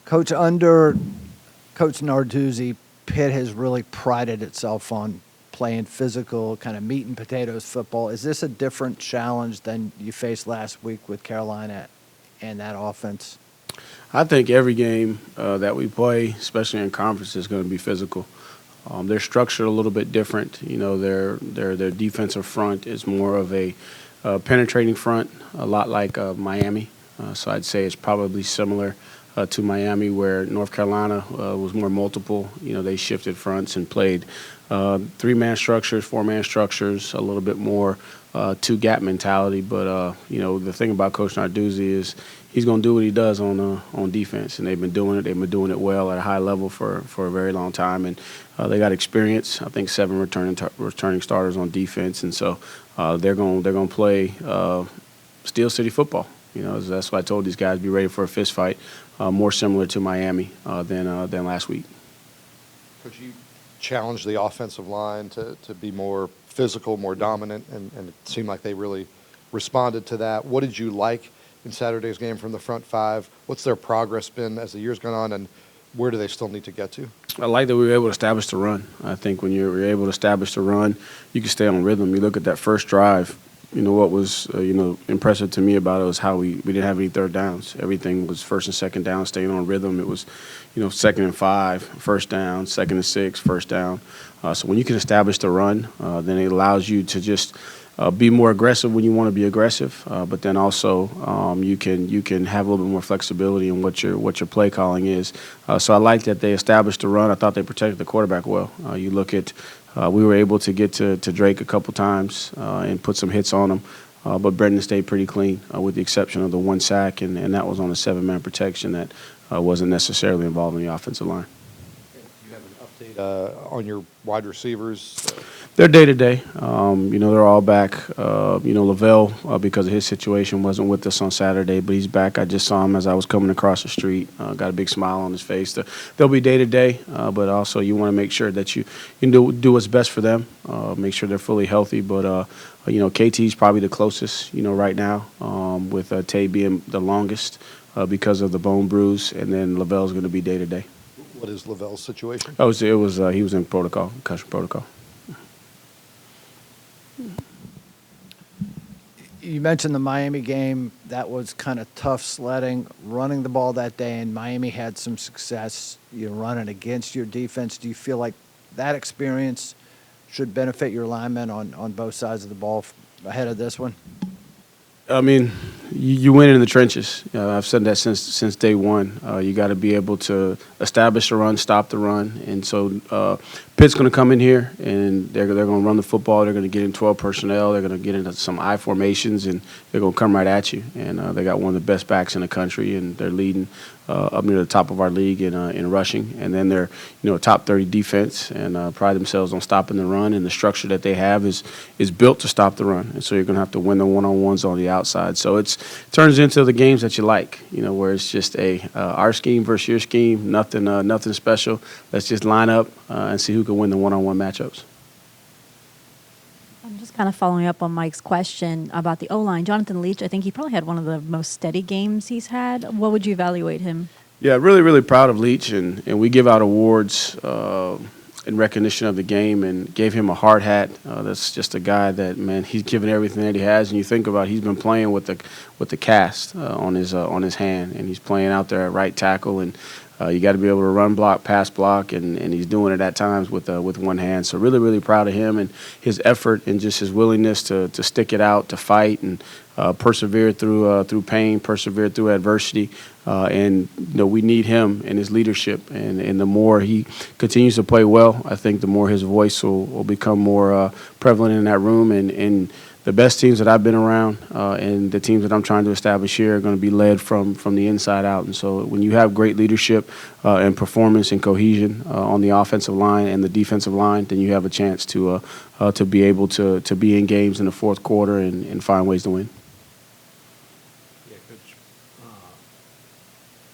Coach, under Coach Narduzzi, Pitt has really prided itself on playing physical, kind of meat and potatoes football. Is this a different challenge than you faced last week with Carolina and that offense? I think every game that we play, especially in conference, is going to be physical. They're structured a little bit different. You know, their defensive front is more of a penetrating front, a lot like Miami. So I'd say it's probably similar to Miami, where North Carolina was more multiple. You know, they shifted fronts and played three-man structures, four-man structures, a little bit more two-gap mentality. But you know, the thing about Coach Narduzzi is he's going to do what he does on defense, and they've been doing it. They've been doing it well at a high level for a very long time, and they got experience. I think 7 returning starters on defense, and so they're going to play Steel City football. You know, that's why I told these guys be ready for a fist fight, more similar to Miami than last week. Could you challenge the offensive line to be more physical, more dominant, and it seemed like they really responded to that? What did you like in Saturday's game from the front five? What's their progress been as the year's gone on, and where do they still need to get to? I like that we were able to establish the run. I think when you're able to establish the run, you can stay on rhythm. You look at that first drive. You know, what was impressive to me about it was how we didn't have any third downs. Everything was first and second down, staying on rhythm. It was, second and 5, first down, second and 6, first down. So when you can establish the run, then it allows you to just be more aggressive when you want to be aggressive, but then also you can have a little bit more flexibility in what your play calling is. So I like that they established the run. I thought they protected the quarterback well. You look at we were able to get to Drake a couple times and put some hits on him, but Brendan stayed pretty clean with the exception of the 1 sack, and that was on a 7-man protection that wasn't necessarily involving the offensive line. Do you have an update on your wide receivers? They're day-to-day. They're all back. Lavelle, because of his situation, wasn't with us on Saturday, but he's back. I just saw him as I was coming across the street. Got a big smile on his face. They'll be day-to-day, but also you want to make sure that you do what's best for them, make sure they're fully healthy. But, KT's probably the closest, right now, with Tay being the longest because of the bone bruise, and then Lavelle's going to be day-to-day. What is Lavelle's situation? He was in concussion protocol. You mentioned the Miami game. That was kind of tough sledding, running the ball that day, and Miami had some success running against your defense. Do you feel like that experience should benefit your linemen on both sides of the ball ahead of this one? I mean, you win in the trenches. I've said that since day one. You got to be able to establish the run, stop the run, and so Pitt's going to come in here and they're going to run the football. They're going to get in 12 personnel. They're going to get into some I formations, and they're going to come right at you. And they got one of the best backs in the country, and they're leading up near the top of our league in rushing. And then they're a top 30 defense and pride themselves on stopping the run. And the structure that they have is built to stop the run. And so you're going to have to win the one-on-ones on the outside. So it turns into the games that you like, where it's just our scheme versus your scheme, nothing special. Let's just line up and see who can win the one-on-one matchups. I'm just kind of following up on Mike's question about the O-line. Jonathan Leach, I think he probably had one of the most steady games he's had. What would you evaluate him? Yeah, really, really proud of Leach, and we give out awards in recognition of the game, and gave him a hard hat. That's just a guy that, man, he's given everything that he has. And you think about it, he's been playing with the cast on his hand, and he's playing out there at right tackle, and you got to be able to run block, pass block, and he's doing it at times with one hand. So really, really proud of him and his effort and just his willingness to stick it out, to fight, and persevere through pain, persevere through adversity. And we need him and his leadership. And the more he continues to play well, I think the more his voice will become more prevalent in that room. And the best teams that I've been around and the teams that I'm trying to establish here are going to be led from the inside out. And so when you have great leadership and performance and cohesion on the offensive line and the defensive line, then you have a chance to be able to be in games in the fourth quarter and find ways to win. Yeah, Coach.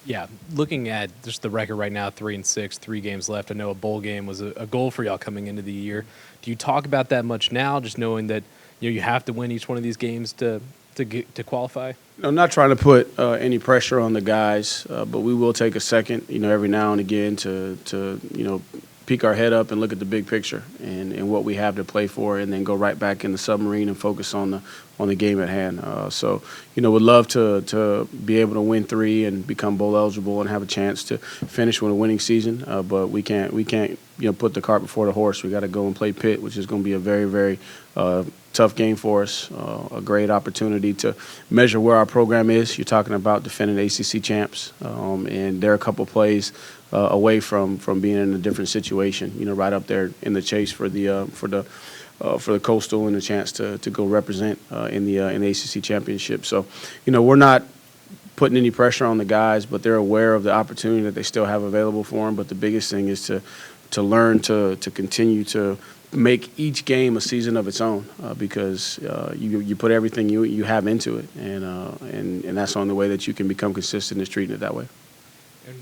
Yeah, looking at just the record right now, 3-6, 3 games left. I know a bowl game was a goal for y'all coming into the year. Do you talk about that much now, just knowing that you have to win each one of these games to to qualify? I'm not trying to put any pressure on the guys, but we will take a second, every now and again to peek our head up and look at the big picture and what we have to play for, and then go right back in the submarine and focus on the game at hand. So, would love to be able to win 3 and become bowl eligible and have a chance to finish with a winning season. But we can't put the cart before the horse. We got to go and play Pitt, which is going to be a very, very tough game for us. A great opportunity to measure where our program is. You're talking about defending ACC champs, and they're a couple plays away from being in a different situation. Right up there in the chase for the Coastal and a chance to go represent in the ACC championship. So, we're not putting any pressure on the guys, but they're aware of the opportunity that they still have available for them. But the biggest thing is to learn to continue to make each game a season of its own, because you put everything you have into it, and that's the only way that you can become consistent is treating it that way. And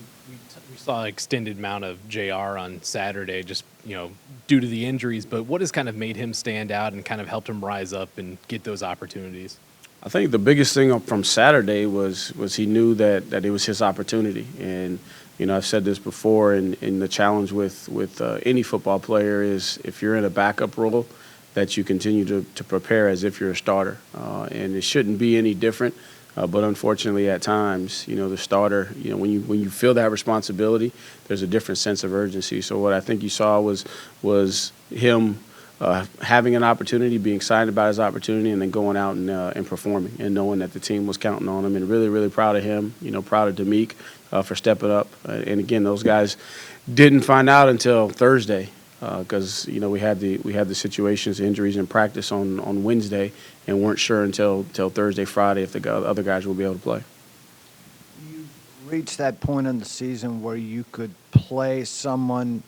we saw an extended amount of JR on Saturday, just due to the injuries. But what has kind of made him stand out and kind of helped him rise up and get those opportunities? I think the biggest thing from Saturday was he knew that it was his opportunity. And I've said this before, and the challenge with any football player is if you're in a backup role, that you continue to prepare as if you're a starter. And it shouldn't be any different. But unfortunately, at times, the starter, when you feel that responsibility, there's a different sense of urgency. So what I think you saw was him having an opportunity, being excited about his opportunity, and then going out and performing, and knowing that the team was counting on him. And really, really proud of him. Proud of Demeek for stepping up. And again, those guys didn't find out until Thursday, because we had the situations, injuries in practice on Wednesday, and weren't sure until Thursday, Friday if the other guys will be able to play. You reached that point in the season where you could play someone,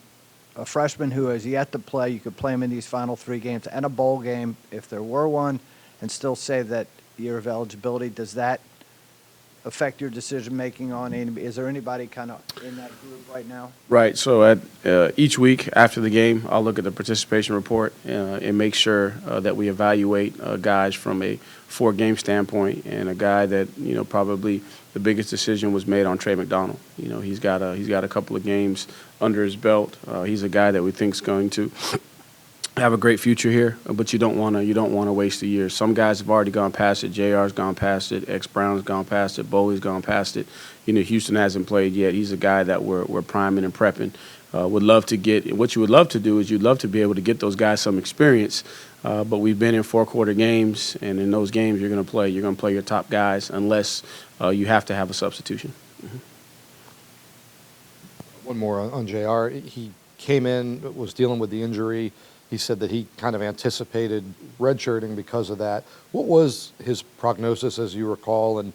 a freshman who has yet to play. You could play him in these final 3 games and a bowl game if there were one, and still say that year of eligibility. Does that affect your decision making on any? Is there anybody kind of in that group right now? Right. So at each week after the game, I'll look at the participation report and make sure that we evaluate guys from a 4-game standpoint. And a guy that probably the biggest decision was made on Trey McDonald. He's got a couple of games under his belt. He's a guy that we think is going to have a great future here, but you don't want to waste a year. Some guys have already gone past it. JR's gone past it. X Brown's gone past it. Bowley's gone past it. Houston hasn't played yet. He's a guy that we're priming and prepping. Would love to get. What you would love to do is you'd love to be able to get those guys some experience. But we've been in 4-quarter games, and in those games you're going to play your top guys unless you have to have a substitution. Mm-hmm. One more on JR. He came in, was dealing with the injury. He said that he kind of anticipated redshirting because of that. What was his prognosis, as you recall, and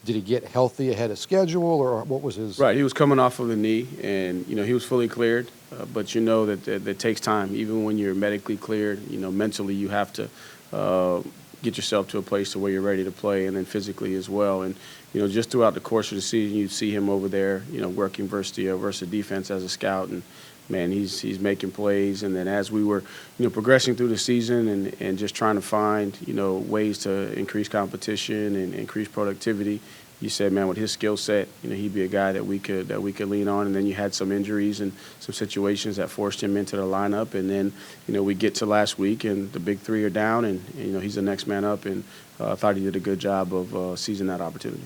did he get healthy ahead of schedule, or what was his? Right, he was coming off of the knee, and he was fully cleared. But that takes time. Even when you're medically cleared, mentally you have to get yourself to a place to where you're ready to play, and then physically as well. And just throughout the course of the season, you see him over there, working versus the defense as a scout, and man, he's making plays. And then as we were, progressing through the season and just trying to find, ways to increase competition and increase productivity, you said, man, with his skill set, he'd be a guy that we could lean on. And then you had some injuries and some situations that forced him into the lineup. And then, we get to last week and the big 3 are down, and he's the next man up. And I thought he did a good job of seizing that opportunity.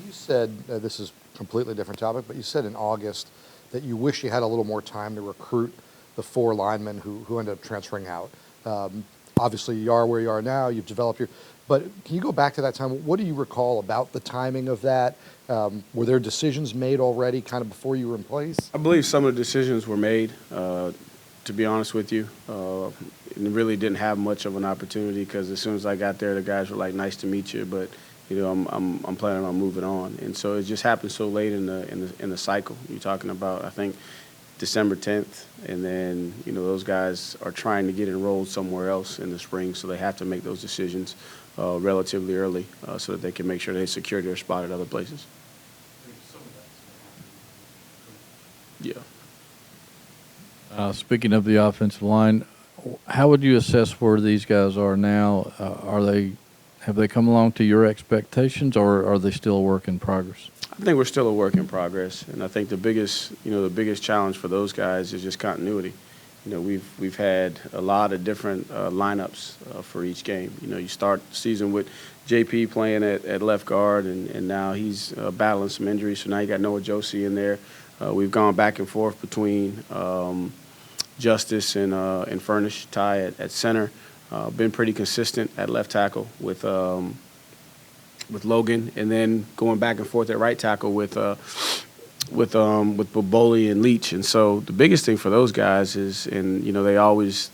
You said this is a completely different topic, but you said in August that you wish you had a little more time to recruit the 4 linemen who ended up transferring out. Obviously, you are where you are now. You've developed but can you go back to that time? What do you recall about the timing of that? Were there decisions made already kind of before you were in place? I believe some of the decisions were made, to be honest with you. And really didn't have much of an opportunity because as soon as I got there, the guys were like, nice to meet you, but I'm planning on moving on, and so it just happened so late in the cycle. You're talking about, I think, December 10th, and then those guys are trying to get enrolled somewhere else in the spring, so they have to make those decisions relatively early so that they can make sure they secure their spot at other places. Yeah. Speaking of the offensive line, how would you assess where these guys are now? Are they Have they come along to your expectations, or are they still a work in progress? I think we're still a work in progress, and I think the biggest challenge for those guys is just continuity. We've had a lot of different lineups for each game. You start the season with JP playing at left guard, and now he's battling some injuries, so now you got Noah Josie in there. We've gone back and forth between Justice and Furnish, Ty at center. Been pretty consistent at left tackle with Logan, and then going back and forth at right tackle with Boboli and Leach. And so the biggest thing for those guys is, and they always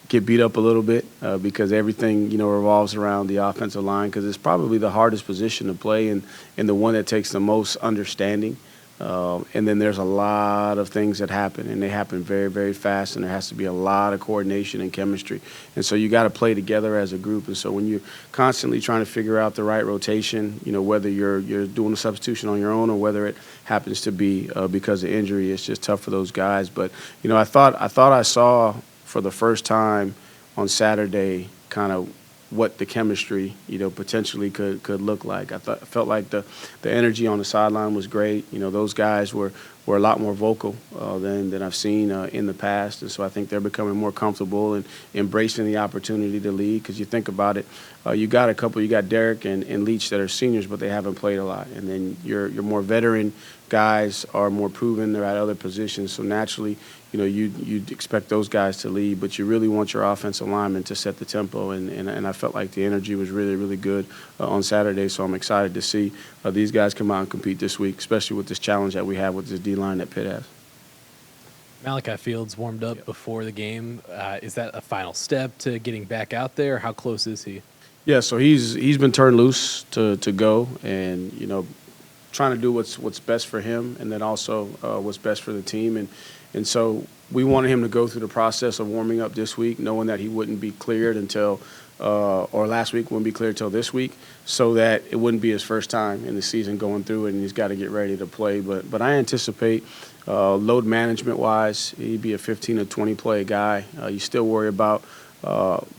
get beat up a little bit because everything revolves around the offensive line, because it's probably the hardest position to play and the one that takes the most understanding. And then there's a lot of things that happen, and they happen very, very fast, and there has to be a lot of coordination and chemistry. And so you got to play together as a group. And so when you're constantly trying to figure out the right rotation, whether you're doing a substitution on your own or whether it happens to be because of injury, it's just tough for those guys. But I thought I saw for the first time on Saturday kind of what the chemistry, potentially could look like. I felt like the energy on the sideline was great. Those guys were a lot more vocal than I've seen in the past, and so I think they're becoming more comfortable and embracing the opportunity to lead. Because you think about it, you got Derek and Leach that are seniors, but they haven't played a lot, and then your more veteran guys are more proven. They're at other positions, so naturally, you'd expect those guys to lead, but you really want your offensive linemen to set the tempo, and I felt like the energy was really, really good on Saturday, so I'm excited to see these guys come out and compete this week, especially with this challenge that we have with this D-line that Pitt has. Malachi Fields warmed up before the game. Is that a final step to getting back out there? How close is he? Yeah, so he's been turned loose to go, and trying to do what's best for him, and then also what's best for the team, and so we wanted him to go through the process of warming up this week, knowing that he wouldn't be cleared until or last week wouldn't be cleared until this week, so that it wouldn't be his first time in the season going through it, and he's got to get ready to play. But I anticipate load management wise, he'd be a 15 to 20 play guy. You still worry about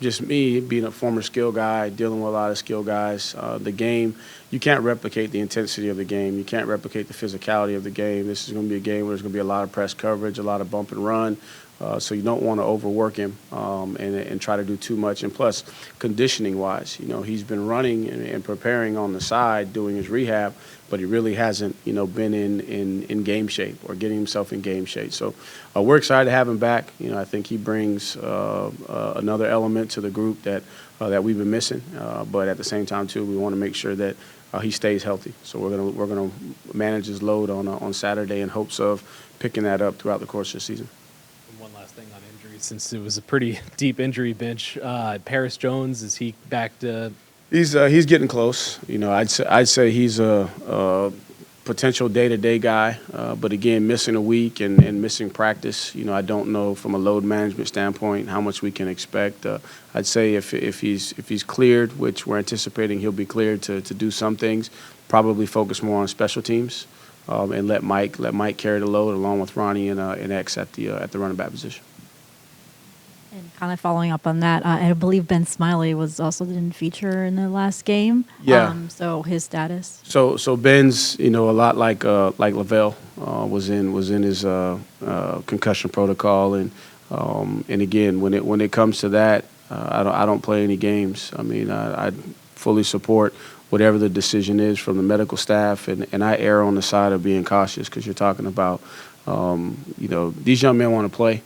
just me being a former skill guy, dealing with a lot of skill guys. The game, you can't replicate the intensity of the game. You can't replicate the physicality of the game. This is going to be a game where there's going to be a lot of press coverage, a lot of bump and run. So you don't want to overwork him and try to do too much. And plus, conditioning-wise, he's been running and preparing on the side, doing his rehab, but he really hasn't, been in game shape or getting himself in game shape. So we're excited to have him back. I think he brings another element to the group that we've been missing. But at the same time, too, we want to make sure that he stays healthy. So we're gonna manage his load on Saturday in hopes of picking that up throughout the course of the season. One last thing on injuries, since it was a pretty deep injury bench. Paris Jones, is he back to? He's getting close. I'd say he's a potential day-to-day guy, but again, missing a week and missing practice. I don't know from a load management standpoint how much we can expect. I'd say if he's cleared, which we're anticipating he'll be cleared to do some things, probably focus more on special teams. And let Mike carry the load along with Ronnie and X at the running back position. And kind of following up on that, I believe Ben Smiley didn't feature in the last game. Yeah. So his status. So Ben's a lot like Lavelle was in his concussion protocol, and again when it comes to that, I don't play any games. I mean I fully support whatever the decision is from the medical staff, and I err on the side of being cautious, because you're talking about, these young men want to play,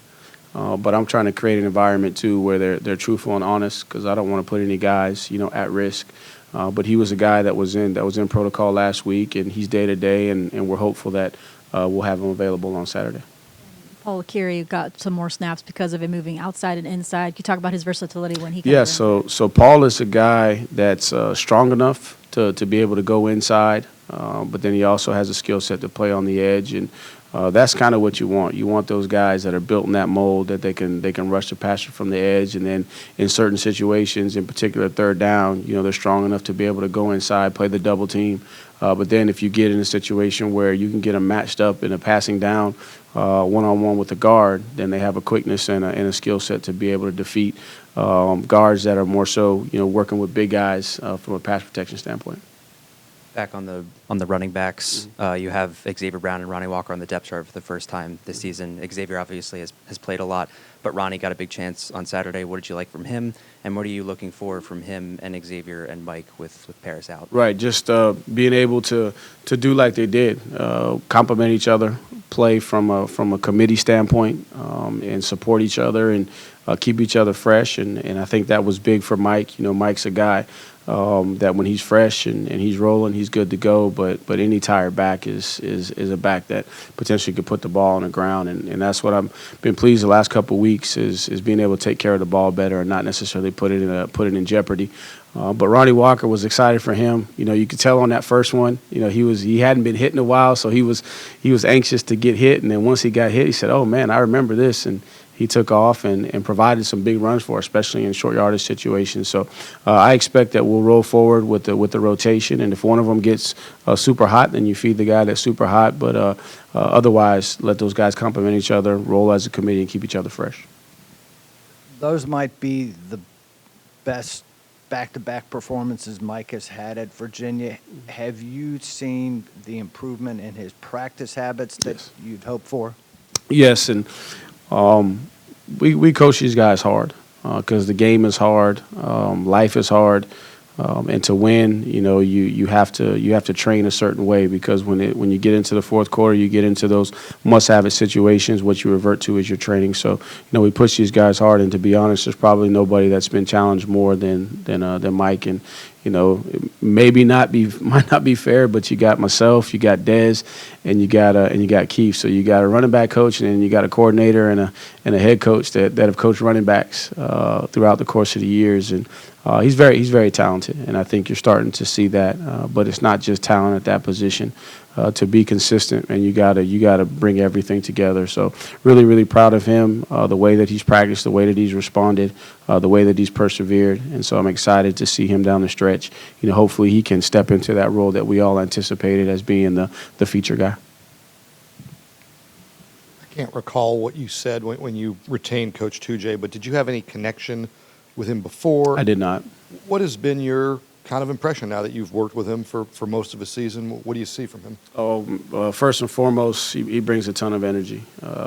but I'm trying to create an environment too where they're truthful and honest, because I don't want to put any guys, at risk. But he was a guy that was in protocol last week, and he's day to day, and we're hopeful that we'll have him available on Saturday. Paul Akiri got some more snaps because of it moving outside and inside. Can you talk about his versatility when he comes in? Yeah, so Paul is a guy that's strong enough to be able to go inside, but then he also has a skill set to play on the edge, and that's kind of what you want. You want those guys that are built in that mold, that they can rush the passer from the edge, and then in certain situations, in particular third down, they're strong enough to be able to go inside, play the double team, But then if you get in a situation where you can get them matched up in a passing down one-on-one with the guard, then they have a quickness and a skill set to be able to defeat guards that are more so, working with big guys from a pass protection standpoint. Back on the running backs, you have Xavier Brown and Ronnie Walker on the depth chart for the first time this season. Xavier obviously has played a lot, but Ronnie got a big chance on Saturday. What did you like from him, and what are you looking for from him and Xavier and Mike with Paris out? Right, just being able to do like they did, complement each other, play from a committee standpoint, and support each other and keep each other fresh. And I think that was big for Mike. Mike's a guy that when he's fresh and he's rolling, he's good to go. But any tired back is a back that potentially could put the ball on the ground. And that's what I've been pleased the last couple of weeks is being able to take care of the ball better and not necessarily put it in jeopardy. But Ronnie Walker was excited for him. You could tell on that first one. He hadn't been hit in a while, so he was anxious to get hit. And then once he got hit, he said, "Oh man, I remember this." And he took off and provided some big runs for us, especially in short yardage situations. So I expect that we'll roll forward with the rotation. And if one of them gets super hot, then you feed the guy that's super hot. But otherwise, let those guys complement each other, roll as a committee, and keep each other fresh. Those might be the best back-to-back performances Mike has had at Virginia. Have you seen the improvement in his practice habits that Yes. you'd hope for? Yes, and we coach these guys hard because the game is hard, life is hard, and to win, you have to train a certain way because when you get into the fourth quarter, you get into those must-have it situations. What you revert to is your training. So we push these guys hard, and to be honest, there's probably nobody that's been challenged more than Mike. And it maybe might not be fair, but you got myself, you got Dez, and you got Keith. So you got a running back coach, and then you got a coordinator and a head coach that have coached running backs throughout the course of the years. And he's very talented, and I think you're starting to see that. But it's not just talent at that position. To be consistent, and you gotta bring everything together. So really proud of him, the way that he's practiced, the way that he's responded, the way that he's persevered, and so I'm excited to see him down the stretch. Hopefully he can step into that role that we all anticipated as being the feature guy. I can't recall what you said when you retained Coach 2J, but did you have any connection with him before? I did not. What has been your kind of impression now that you've worked with him for most of a season? What do you see from him? First and foremost, he brings a ton of energy.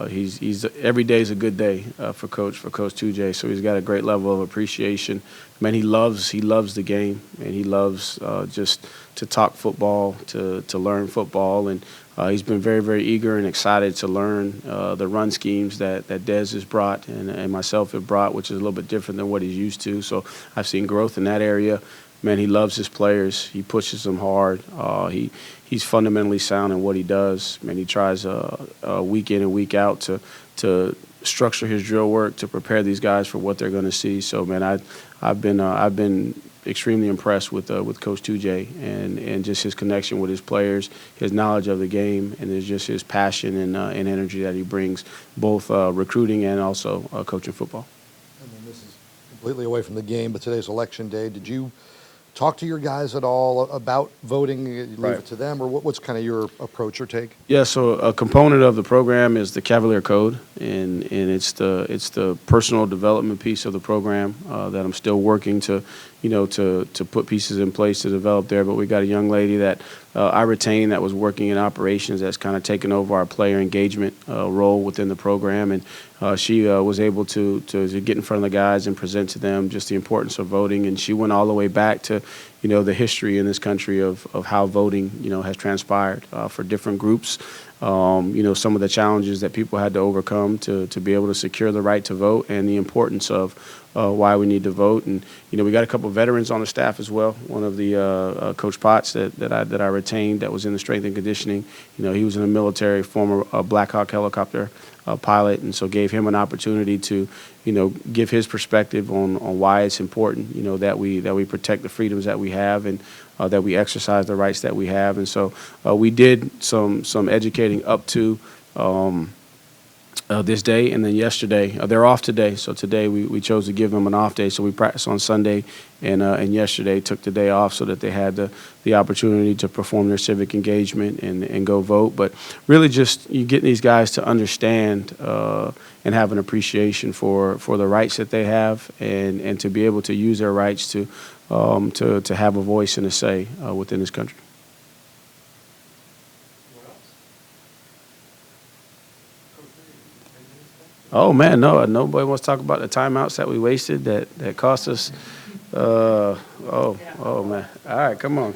He's every day is a good day for Coach 2J. So he's got a great level of appreciation. Man, he loves the game, and he loves just to talk football, to learn football, and he's been very eager and excited to learn the run schemes that Dez has brought and myself have brought, which is a little bit different than what he's used to. So I've seen growth in that area. Man, he loves his players. He pushes them hard. He's fundamentally sound in what he does. Man, he tries week in and week out to structure his drill work to prepare these guys for what they're going to see. So, man, I've been extremely impressed with Coach 2J and just his connection with his players, his knowledge of the game, and there's just his passion and energy that he brings, both recruiting and also coaching football. And then this is completely away from the game, but today's election day. Did you talk to your guys at all about voting? You leave Right. it to them, or what's kind of your approach or take? Yeah, so a component of the program is the Cavalier Code, and it's the personal development piece of the program that I'm still working to put pieces in place to develop there. But we got a young lady that I retained that was working in operations that's kind of taken over our player engagement role within the program, and she was able to get in front of the guys and present to them just the importance of voting. And she went all the way back to the history in this country of how voting has transpired for different groups. Some of the challenges that people had to overcome to be able to secure the right to vote, and the importance of why we need to vote. And we got a couple of veterans on the staff as well. One of the Coach Potts that I retained that was in the strength and conditioning. He was in the military, former Black Hawk helicopter pilot, and so gave him an opportunity to give his perspective on why it's important that we protect the freedoms that we have, and that we exercise the rights that we have. And so we did some educating up to this day, and then yesterday. They're off today, so today we chose to give them an off day. So we practiced on Sunday, and yesterday took the day off so that they had the opportunity to perform their civic engagement and go vote. But really, just you getting these guys to understand and have an appreciation for the rights that they have, and to be able to use their rights to have a voice and a say within this country. Oh man, no, nobody wants to talk about the timeouts that we wasted that cost us. Oh man. All right, come on.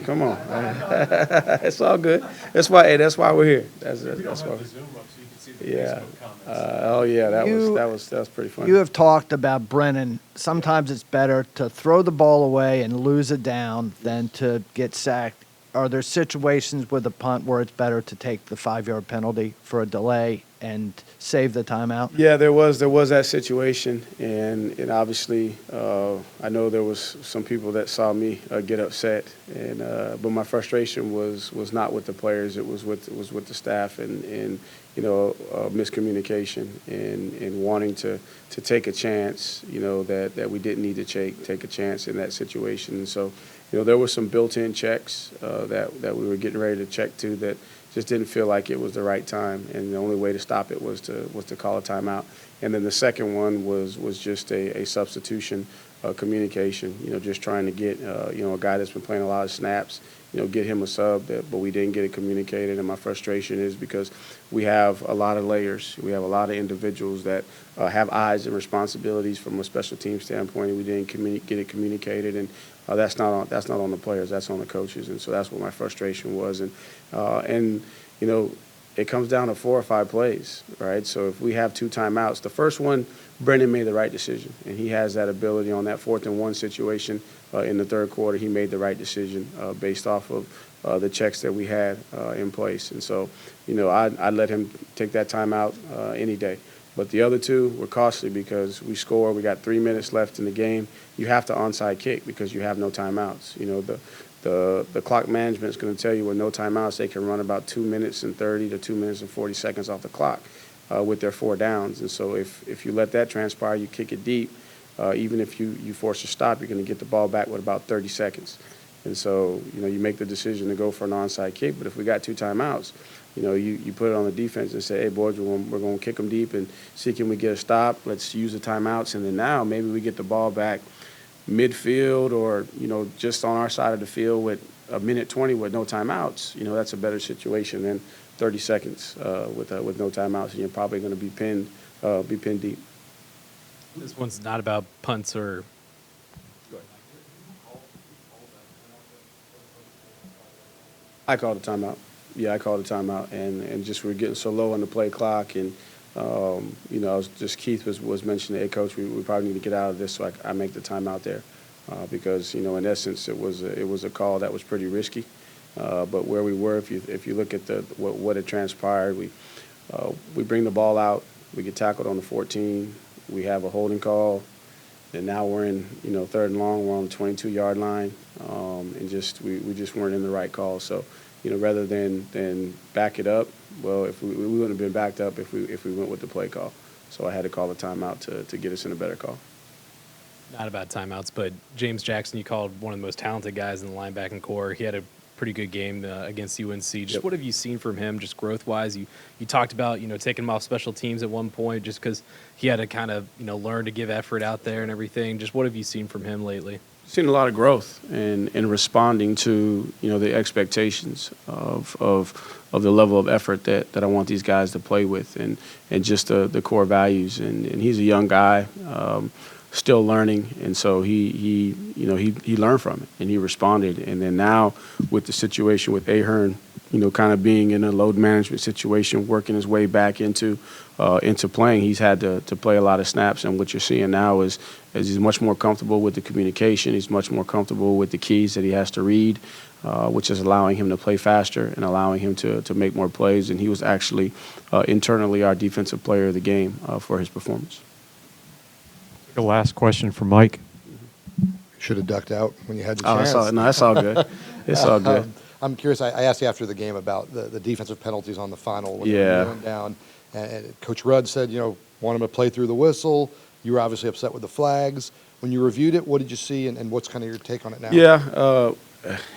It's all good. That's why we're here. That's why. Yeah. Oh yeah, that was pretty funny. You have talked about Brennan. Sometimes it's better to throw the ball away and lose it down than to get sacked. Are there situations with a punt where it's better to take the 5-yard penalty for a delay and save the timeout? Yeah, there was that situation, and obviously I know there was some people that saw me get upset, and but my frustration was not with the players, it was with the staff, and miscommunication and wanting to take a chance, that we didn't need to take a chance in that situation. And so there were some built-in checks that we were getting ready to check to that just didn't feel like it was the right time, and the only way to stop it was to call a timeout. And then the second one was just a substitution communication, just trying to get a guy that's been playing a lot of snaps, get him a sub, but we didn't get it communicated. And my frustration is because we have a lot of layers, we have a lot of individuals that have eyes and responsibilities from a special team standpoint, and we didn't get it communicated. And that's not on the players, that's on the coaches. And so that's what my frustration was. And it comes down to 4 or 5 plays, right? So if we have 2 timeouts, the first one, Brendan made the right decision, and he has that ability on that 4th and 1 situation in the third quarter. He made the right decision based off of the checks that we had in place. And so, I'd let him take that timeout any day. But the other 2 were costly because we scored. We got 3 minutes left in the game. You have to onside kick because you have no timeouts. The clock management is going to tell you with no timeouts, they can run about 2 minutes and 30 to 2 minutes and 40 seconds off the clock with their 4 downs. And so if you let that transpire, you kick it deep, even if you force a stop, you're going to get the ball back with about 30 seconds. And so, you make the decision to go for an onside kick. But if we got 2 timeouts, you put it on the defense and say, hey, boys, we're going to kick them deep and see can we get a stop. Let's use the timeouts. And then now maybe we get the ball back midfield or, just on our side of the field with a minute 20 with no timeouts. That's a better situation than 30 seconds with no timeouts, and you're probably going to be pinned deep. This one's not about punts or. I called a timeout. Yeah, I called a timeout, and just we're getting so low on the play clock, and Keith was mentioning, hey, coach, we probably need to get out of this, so I make the timeout there, because in essence it was a call that was pretty risky, but where we were, if you look at what had transpired, we bring the ball out, we get tackled on the 14, we have a holding call, and now we're in 3rd and long, we're on the 22-yard line, and we just weren't in the right call. So rather than back it up, well, if we wouldn't have been backed up if we went with the play call. So I had to call a timeout to get us in a better call. Not about timeouts, but James Jackson, you called one of the most talented guys in the linebacking core. He had a pretty good game against UNC. Just Yep. What have you seen from him, just growth-wise? You talked about taking him off special teams at one point, just because he had to kind of learn to give effort out there and everything. Just what have you seen from him lately? Seen a lot of growth in responding to the expectations of the level of effort that I want these guys to play with, and just the core values. And he's a young guy, still learning, and so he learned from it and he responded. And then now with the situation with Ahern, kind of being in a load management situation, working his way back into playing, he's had to play a lot of snaps. And what you're seeing now is he's much more comfortable with the communication. He's much more comfortable with the keys that he has to read, which is allowing him to play faster and allowing him to make more plays. And he was actually internally our defensive player of the game for his performance. The last question for Mike. Should have ducked out when you had the Oh, chance. that's all good. It's all good. I'm curious. I asked you after the game about the defensive penalties on the final when they were Yeah. kneeling down, and Coach Rudd said, want him to play through the whistle. You were obviously upset with the flags. When you reviewed it, what did you see, and what's kind of your take on it now? Yeah,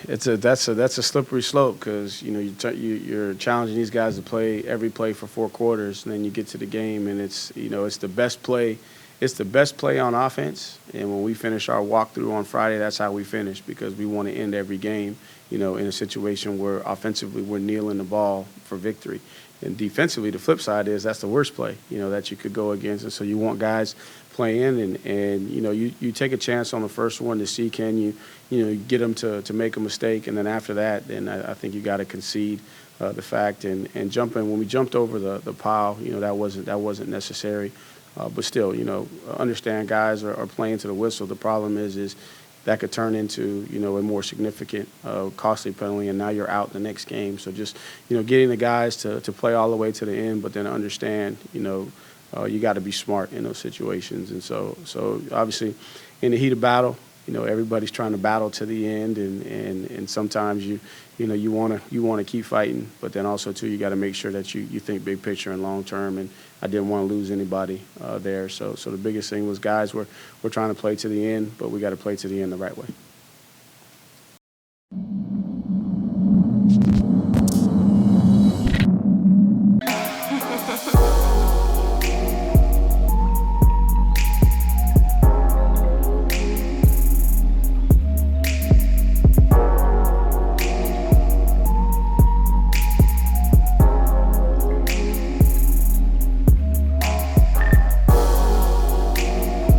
that's a slippery slope because you're challenging these guys to play every play for 4 quarters, and then you get to the game and it's the best play. It's the best play on offense, and when we finish our walkthrough on Friday, that's how we finish because we want to end every game, in a situation where offensively we're kneeling the ball for victory. And defensively, the flip side is that's the worst play, that you could go against. And so you want guys playing and you take a chance on the first one to see can you get them to make a mistake. And then after that, then I think you got to concede the fact and jumping. When we jumped over the pile, that wasn't necessary. But still, understand guys are playing to the whistle. The problem is that could turn into, a more significant, costly penalty, and now you're out the next game. So just, getting the guys to play all the way to the end, but then understand, you got to be smart in those situations. And so obviously, in the heat of battle, everybody's trying to battle to the end, and sometimes you want to keep fighting, but then also too you got to make sure that you think big picture and long term. And I didn't want to lose anybody there. So the biggest thing was guys we're trying to play to the end, but we got to play to the end the right way.